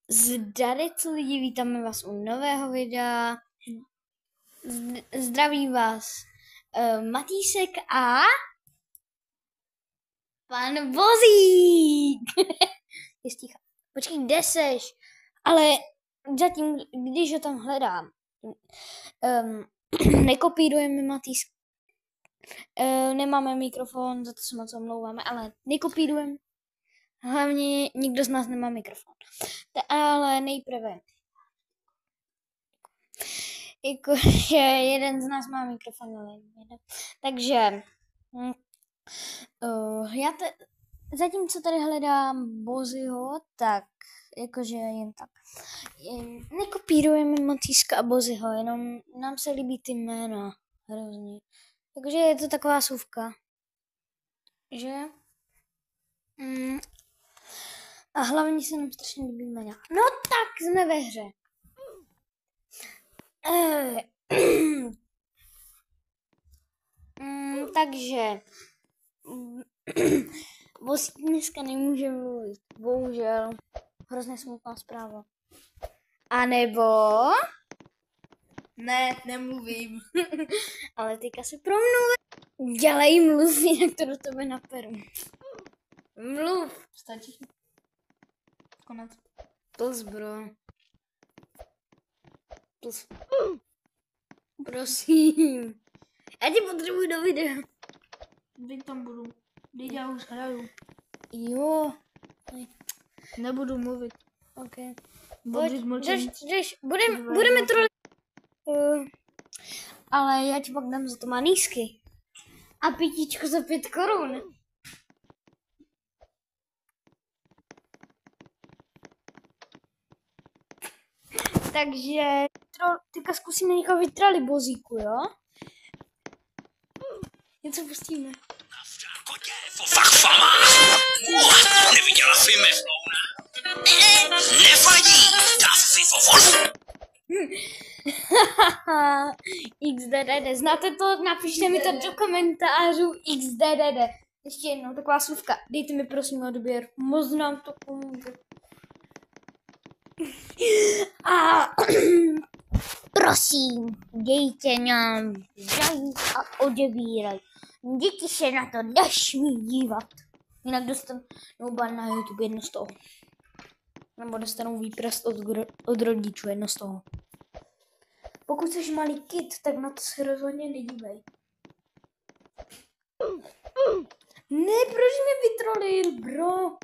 Zdarec lidi, vítáme vás u nového videa. Zdraví vás Matýsek a pan Vozík. Je sticha. Počkej, kde seš? Ale zatím, když ho tam hledám, nekopírujeme Matýsek. Nemáme mikrofon, za to se moc omlouváme, ale nekopírujeme. Hlavně nikdo z nás nemá mikrofon. Ale nejprve. Jakože jeden z nás má mikrofon, ale jeden. Takže zatímco tady hledám Bozyho, tak jakože jen tak. Nekopírujeme Matýska a Bozyho, jenom nám se líbí ty jména hrozně. Takže je to taková suvka. Že? A hlavně se nám strašně líbí jména. No tak jsme ve hře. Takže Vozík dneska nemůže mluvit. Bohužel. Hrozně smutná zpráva. A nebo... Ne, nemluvím. Ale teďka se promluví. Dělej mluv, jinak to do tebe naperu. Mluv. Stačí. Konec. Plus, bro. Plus. Prosím. Já tě potřebuji do videa. Teď tam budu. Teď já už hraju. Jo. Nebudu mluvit. OK. Bodřit mlčení. Budeme trolit. Ale já ti pak dám za to manýsky. A pitíčko za 5 korun. Takže teďka zkusíme někoho vytrali Bozíku, jo? Něco pustíme. Neviděla jsi meflouna. Nevadí, dá si fofon. XDDD, znáte to? Napište mi to do komentářů. XDDD. Ještě jednou, taková slůvka. Dejte mi prosím odběr. Moc nám to pomůže. A prosím, dejte nám like a odebíraj. Děti se na to nesmí dívat. Jinak dostanou ban na YouTube, jedno z toho. Nebo dostanou výprast od rodičů, jedno z toho. Pokud jsi malý kid, tak na to se rozhodně nedívej. Ne, proč mě vytrolil, bro?